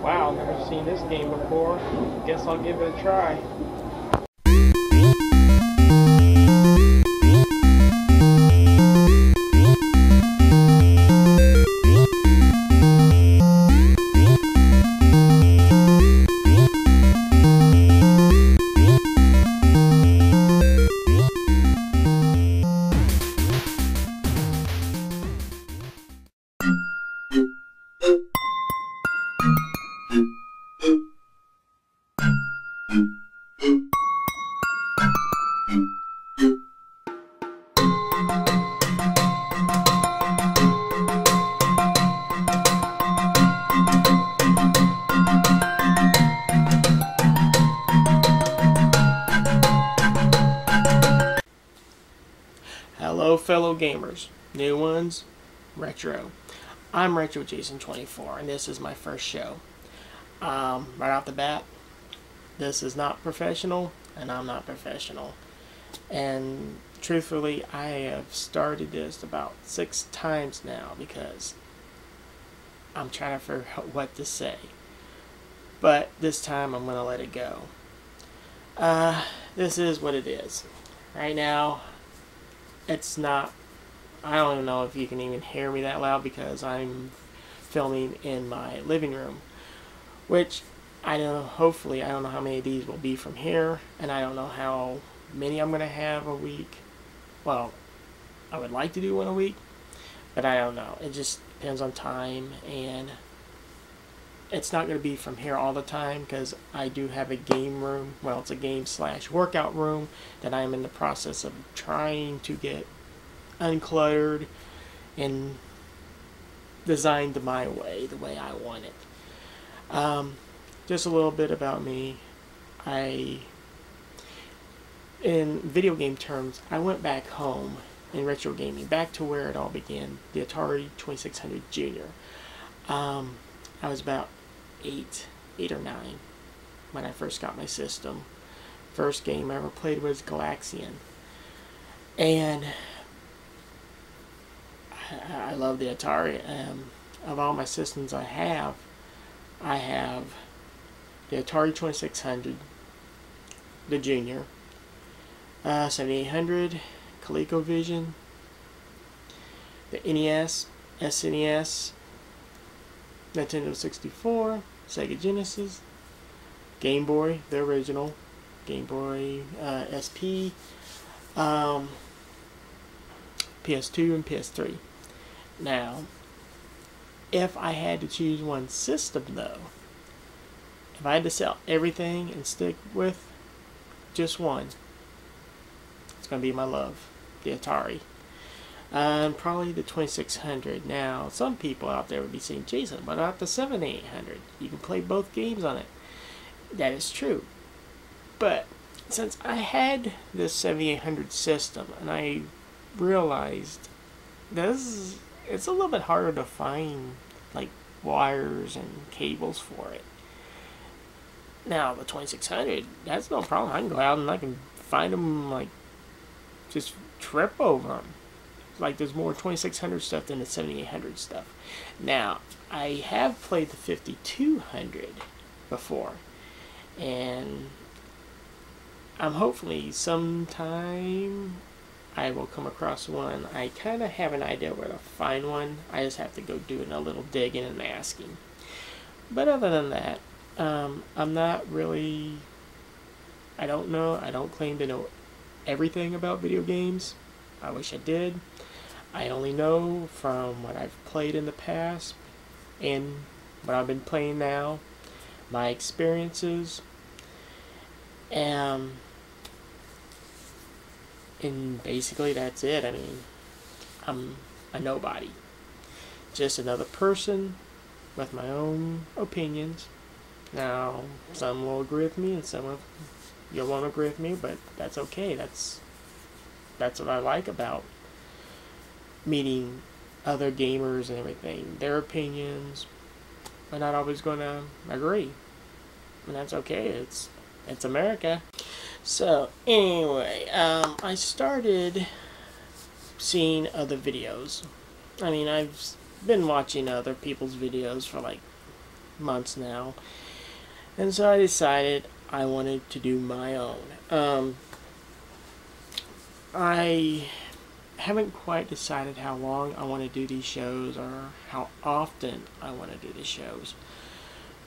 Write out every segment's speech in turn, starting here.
Wow, never seen this game before. Guess I'll give it a try. Hello fellow gamers, new ones, retro. I'm Retro Jason24 and this is my first show. Right off the bat, this is not professional and I'm not professional. And truthfully, I have started this about 6 times now because I'm trying to figure out what to say. But this time I'm going to let it go. This is what it is. Right now, it's not, I don't even know if you can even hear me that loud because I'm filming in my living room, which I don't know, hopefully I don't know how many of these will be from here, and I don't know how many I'm going to have a week. Well, I would like to do one a week, but I don't know. It just depends on time, and it's not going to be from here all the time because I do have a game room. Well, it's a game/workout room that I'm in the process of trying to get uncluttered and designed my way, the way I want it. Just a little bit about me. In video game terms, I went back home in retro gaming, back to where it all began, the Atari 2600 Junior. I was about 8 or 9 when I first got my system. First game I ever played was Galaxian, and I love the Atari. Of all my systems I have the Atari 2600, the Junior, 7800, ColecoVision, the NES, SNES, Nintendo 64, Sega Genesis, Game Boy, the original, Game Boy SP, PS2 and PS3. Now, if I had to choose one system though, if I had to sell everything and stick with just one, it's going to be my love, the Atari. Probably the 2600. Now, some people out there would be saying, Jason, but not the 7800. You can play both games on it. That is true. But since I had this 7800 system, and I realized it's a little bit harder to find like wires and cables for it. Now, the 2600, that's no problem. I can go out and I can find them, like, just trip over them. Like, there's more 2600 stuff than the 7800 stuff. Now, I have played the 5200 before, and I'm hopefully sometime I will come across one. I kind of have an idea where to find one. I just have to go doing a little digging and asking. But other than that, I'm not really, I don't know, I don't claim to know everything about video games. I wish I did. I only know from what I've played in the past and what I've been playing now, my experiences, and basically that's it. I mean, I'm a nobody. Just another person with my own opinions. Now, some will agree with me and some of you won't agree with me, but that's okay. That's what I like about meeting other gamers and everything. Their opinions are not always going to agree, and that's okay. It's America. So anyway, I started seeing other videos. I mean, I've been watching other people's videos for like months now. And so I decided I wanted to do my own. I haven't quite decided how long I want to do these shows or how often I want to do the shows.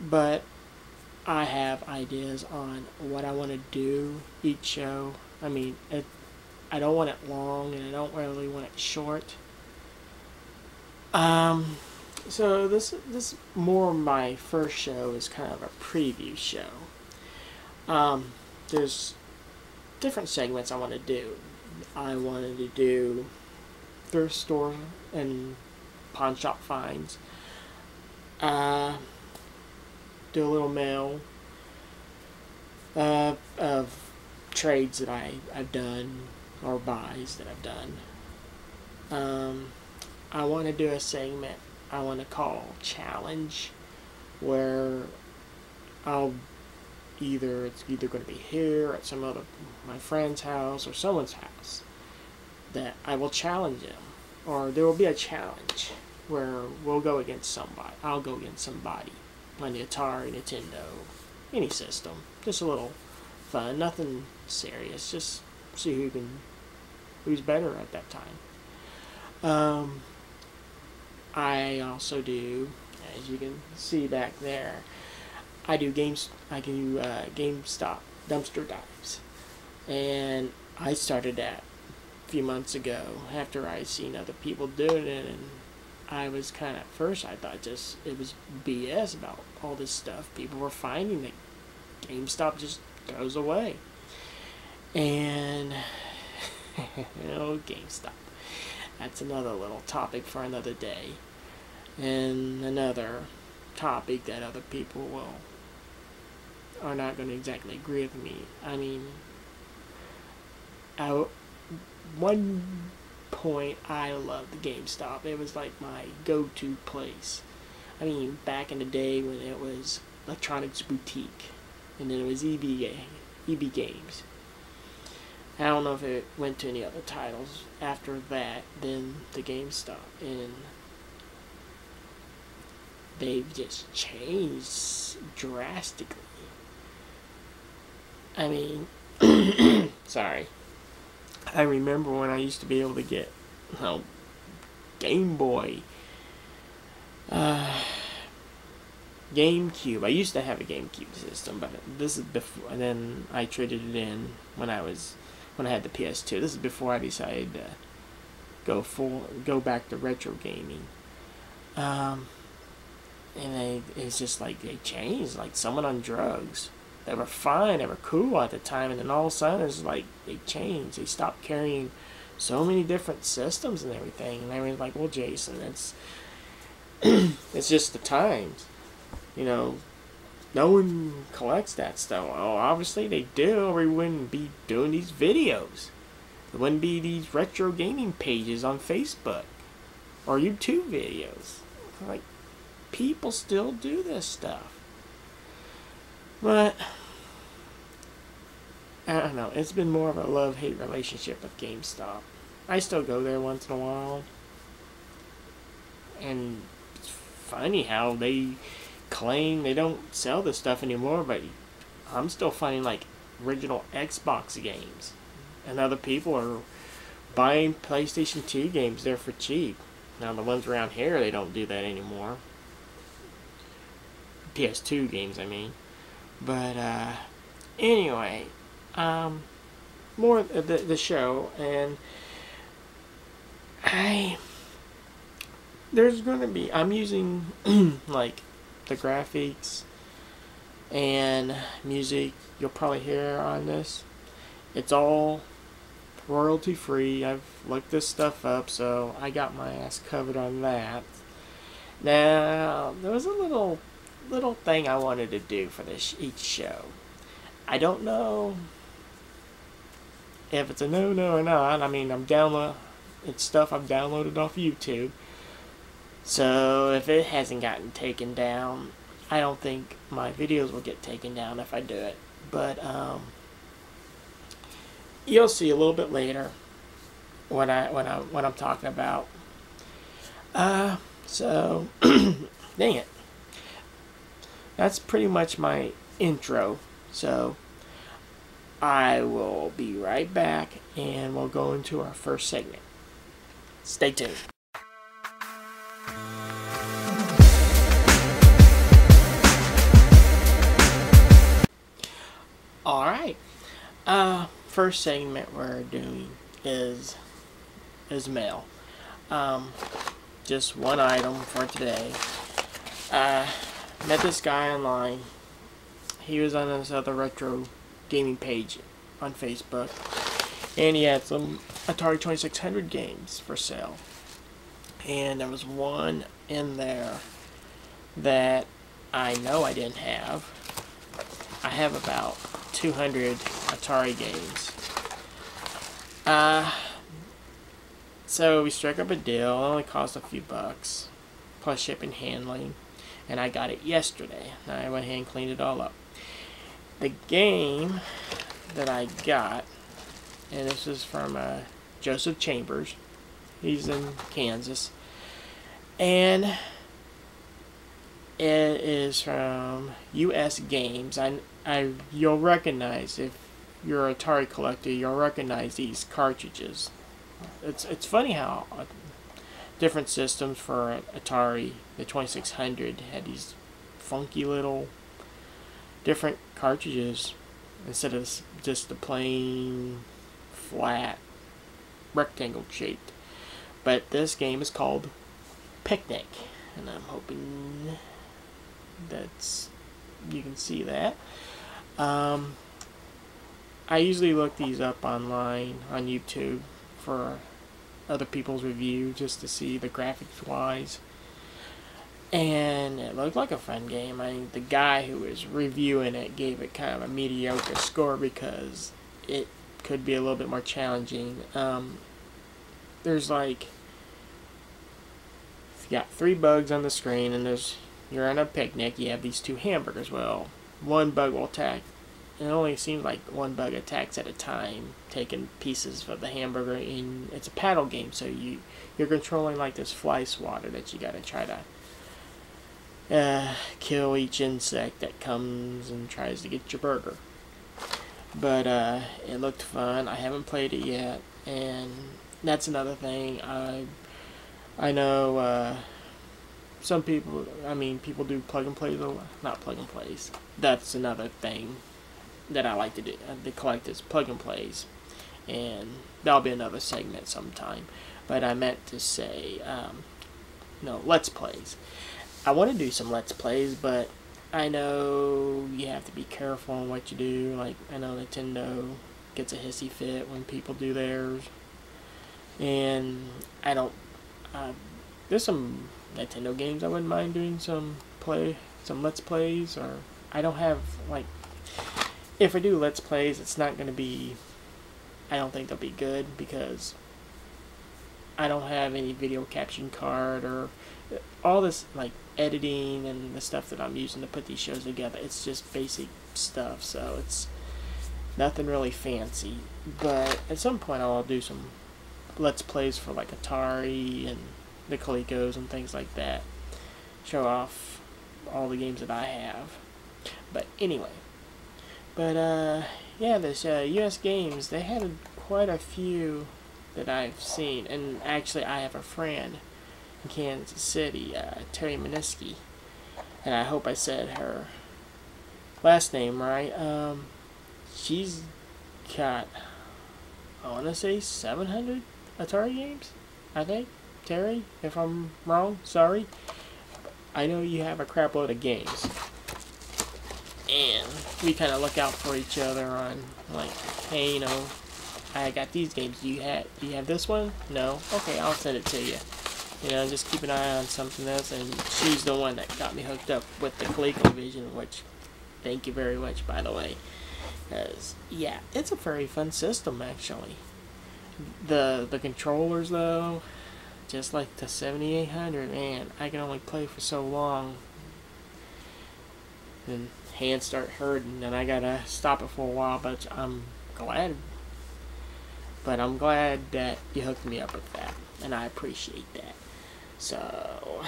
But I have ideas on what I want to do each show. I mean, I don't want it long and I don't really want it short. So this more my first show is kind of a preview show. There's different segments I want to do. I wanted to do thrift store and pawn shop finds. Do a little mail of trades that I've done or buys that I've done. I want to do a segment I want to call Challenge, where it's either going to be here at some other my friend's house or someone's house that I will challenge them, or there will be a challenge where we'll go against somebody. I'll go against somebody on the Atari, Nintendo, any system. Just a little fun, nothing serious. Just see who's better at that time. I also do, as you can see back there, I do GameStop dumpster dives, and I started that a few months ago after I seen other people doing it, and I was kind of, at first I thought it was BS about all this stuff. People were finding that GameStop just goes away, and GameStop. That's another little topic for another day, and another topic that other people are not going to exactly agree with me. I mean, at one point I loved GameStop. It was like my go-to place. I mean, back in the day when it was Electronics Boutique, and then it was EB Games. I don't know if it went to any other titles after that than the GameStop, and they've just changed drastically. I mean, sorry. I remember when I used to be able to get, Game Boy, GameCube. I used to have a GameCube system, but this is before. And then I traded it in when I had the PS2. This is before I decided to go back to retro gaming. And it's just like they changed, like someone on drugs. They were fine, they were cool at the time, and then all of a sudden it's like they changed. They stopped carrying so many different systems and everything. And I was like, well, Jason, it's just the times. No one collects that stuff. Well, obviously they do, or we wouldn't be doing these videos. There wouldn't be these retro gaming pages on Facebook or YouTube videos. Like, people still do this stuff. But I don't know. It's been more of a love-hate relationship with GameStop. I still go there once in a while. And it's funny how they claim they don't sell this stuff anymore, but I'm still finding like original Xbox games, and other people are buying PlayStation 2 games there for cheap. Now the ones around here, they don't do that anymore. PS2 games, I mean. But anyway, more the show, and there's going to be, I'm using like the graphics and music you'll probably hear on this. It's all royalty free. I've looked this stuff up, so I got my ass covered on that. Now, there was a little thing I wanted to do for each show. I don't know if it's a no-no or not. I mean, it's stuff I've downloaded off YouTube. So if it hasn't gotten taken down, I don't think my videos will get taken down if I do it. But you'll see a little bit later what I'm talking about. So dang it. that's pretty much my intro. So I will be right back and we'll go into our first segment. Stay tuned. Alright. First segment we're doing is mail. Just one item for today. Met this guy online. He was on this other retro gaming page on Facebook, and he had some Atari 2600 games for sale. And there was one in there that I know I didn't have. I have about 200 Atari games. So we struck up a deal. It only cost a few bucks, plus shipping and handling. And I got it yesterday. I went ahead and cleaned it all up. The game that I got, and this is from Joseph Chambers. He's in Kansas. And it is from US Games. You'll recognize, if you're an Atari collector, you'll recognize these cartridges. It's funny how different systems for Atari, the 2600, had these funky little different cartridges instead of just the plain flat rectangle shaped. But this game is called Picnic, and I'm hoping that's you can see that. I usually look these up online on YouTube for other people's review just to see the graphics wise, and it looked like a fun game. I mean, the guy who was reviewing it gave it kind of a mediocre score because it could be a little bit more challenging. There's like, you got 3 bugs on the screen, and you're on a picnic. You have these 2 hamburgers. Well, one bug will attack. It only seems like one bug attacks at a time, taking pieces of the hamburger. And it's a paddle game, so you're controlling like this fly swatter that you gotta try to kill each insect that comes and tries to get your burger. But it looked fun. I haven't played it yet, and that's another thing. I know some people, people do plug and plays, not plug and plays. That's another thing that I like to do, to collect, is plug and plays, and that'll be another segment sometime. But I meant to say, no, let's plays. I want to do some let's plays, but I know you have to be careful on what you do. Like, I know Nintendo gets a hissy fit when people do theirs, and I don't. There's some Nintendo games I wouldn't mind doing some let's plays, or I don't have, like, if I do let's plays, it's not going to be, I don't think they'll be good, because I don't have any video caption card or all this like editing and the stuff that I'm using to put these shows together. It's just basic stuff, so it's nothing really fancy. But at some point I'll do some let's plays for like Atari and the Colecos and things like that. Show off all the games that I have. But anyway. Yeah, this US Games, they had quite a few that I've seen. And actually I have a friend in Kansas City, Terry Miniski. And I hope I said her last name right. She's got, I want to say 700 Atari games, I think. Terry, if I'm wrong, sorry. I know you have a crap load of games. And we kind of look out for each other on, like, hey, you know, I got these games. Do you have this one? No? Okay, I'll send it to you. You know, just keep an eye on something else. And she's the one that got me hooked up with the ColecoVision, which, thank you very much, by the way. Because, yeah, it's a very fun system, actually. The controllers, though, just like the 7800, man, I can only play for so long. Then hands start hurting, and I gotta stop it for a while, but I'm glad. But I'm glad that you hooked me up with that, and I appreciate that. So,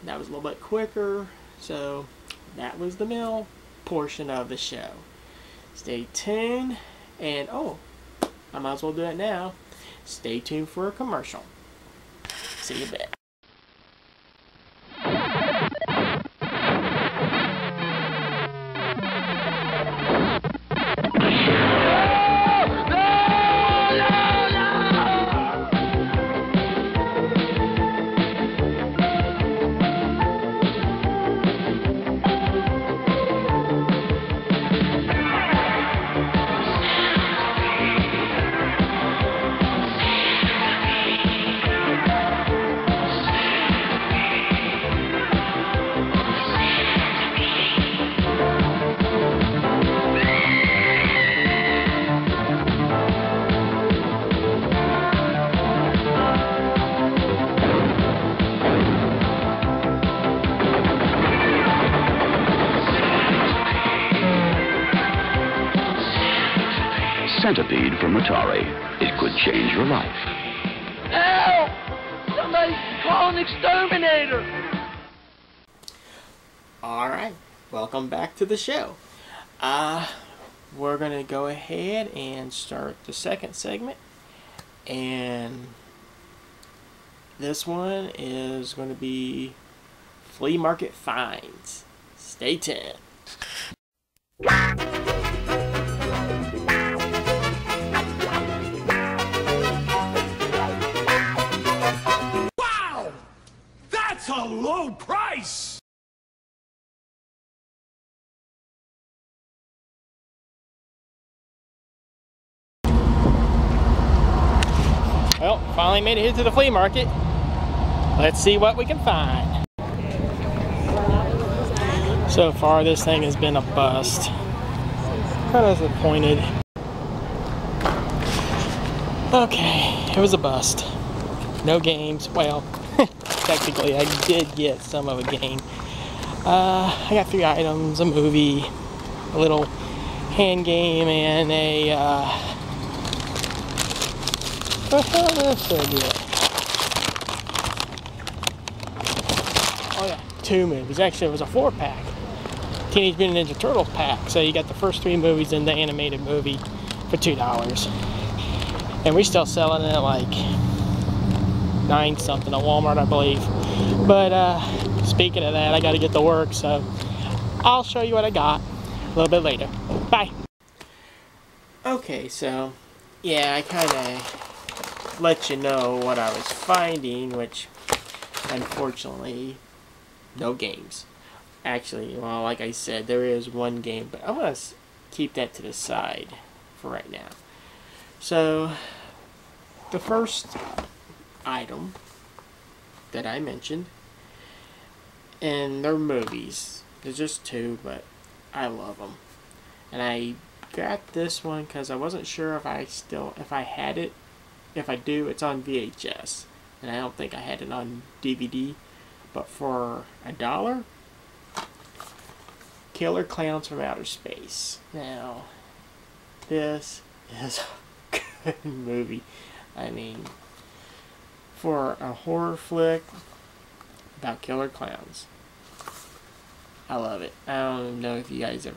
that was a little bit quicker, so that was the mail portion of the show. Stay tuned, and oh, I might as well do it now. Stay tuned for a commercial. See you back. Centipede from Atari. It could change your life. Help! Somebody call an exterminator! Alright, welcome back to the show. We're going to go ahead and start the second segment. And this one is going to be flea market finds. Stay tuned. That's a low price! Well, finally made it here to the flea market. Let's see what we can find. So far, this thing has been a bust. Kind of disappointed. Okay, it was a bust. No games. Well, technically, I did get some of a game. I got 3 items, a movie, a little hand game, and a, what the hell else did I get? Oh yeah, 2 movies. Actually, it was a 4-pack. Teenage Mutant Ninja Turtles pack. So you got the first 3 movies in the animated movie for $2. And we're still selling it at like 9 something at Walmart, I believe. But speaking of that, I got to get to work, so I'll show you what I got a little bit later. Bye. Okay, so yeah, I kind of let you know what I was finding, which unfortunately no games. Actually, well, like I said, there is 1 game, but I'm going to keep that to the side for right now. So the first item that I mentioned, and they're movies. There's just 2, but I love them. And I got this one because I wasn't sure if I had it. If I do, it's on VHS, and I don't think I had it on DVD. But for $1, Killer Clowns from Outer Space. Now, this is a good movie. I mean, for a horror flick about killer clowns, I love it. I don't know if you guys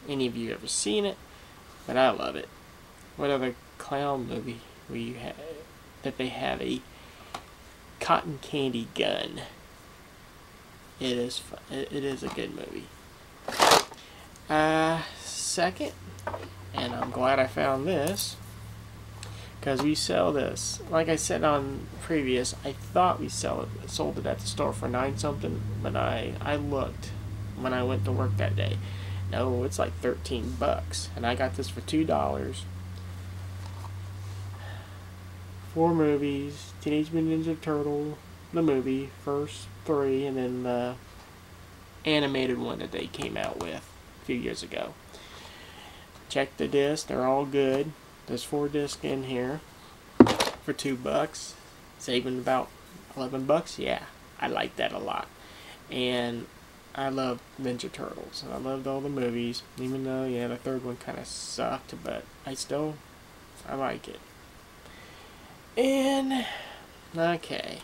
any of you ever seen it, but I love it. What other clown movie where you have that they have a cotton candy gun? It is fun. It is a good movie. Second, and I'm glad I found this, because we sell this. Like I said on previous, I thought we sold it at the store for 9 something, but I looked when I went to work that day. No, it's like $13, and I got this for $2. 4 movies: Teenage Mutant Ninja Turtle, the movie, first 3, and then the animated one that they came out with a few years ago. Check the discs; they're all good. There's 4 discs in here for $2, saving about $11. Yeah, I like that a lot. And I love Ninja Turtles, and I loved all the movies, even though, yeah, the 3rd one kind of sucked, but I like it. And okay,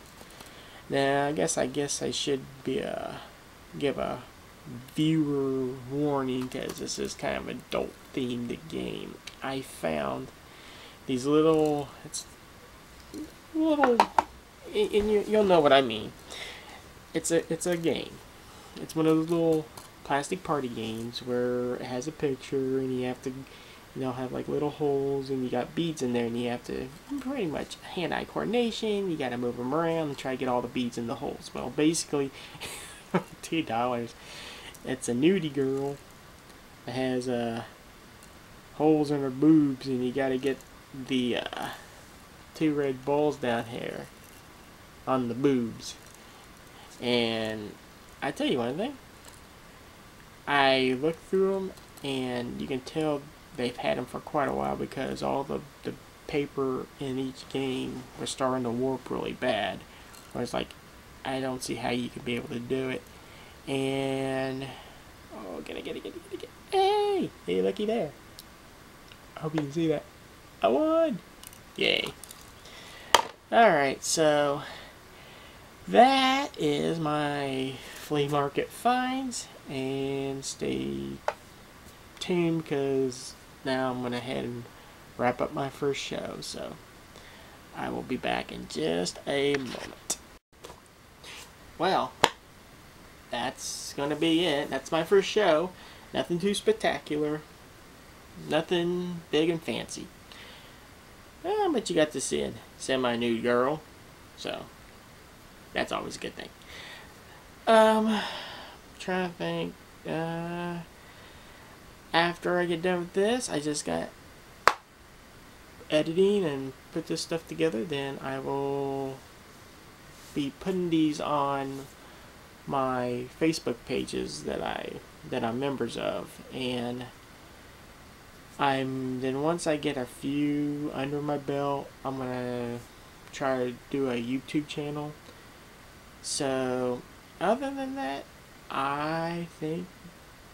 now I guess I should give a viewer warning because this is kind of adult themed game. I found these little, and you'll know what I mean. It's a game. It's one of those little plastic party games where it has a picture and you have to, have like little holes and you got beads in there and you have to pretty much hand-eye coordination. You got to move them around and try to get all the beads in the holes. Well, basically, $2. It's a nudie girl that has holes in her boobs and you got to get the 2 red balls down here on the boobs. And I tell you one thing, I looked through them and you can tell they've had them for quite a while because all the paper in each game was starting to warp really bad. Where it's like, I don't see how you could be able to do it. And oh, get it. Hey, looky there. I hope you can see that. I won! Yay. Alright, so that is my flea market finds, and stay tuned because now I'm going to head and wrap up my first show, so I will be back in just a moment. Well, that's going to be it. That's my first show. Nothing too spectacular. Nothing big and fancy. But you got to see a semi-nude girl, so that's always a good thing. Trying to think. After I get done with this, I just got editing and put this stuff together. Then I will be putting these on my Facebook pages that I'm members of, and then once I get a few under my belt, I'm gonna try to do a YouTube channel. So other than that, I think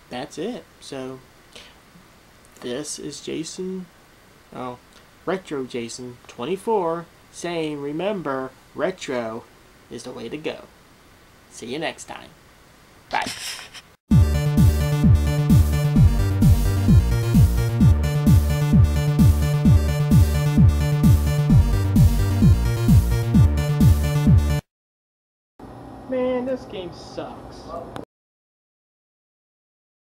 that's it. So this is Retro Jason24 saying, remember, retro is the way to go. See you next time. Bye. Man, this game sucks.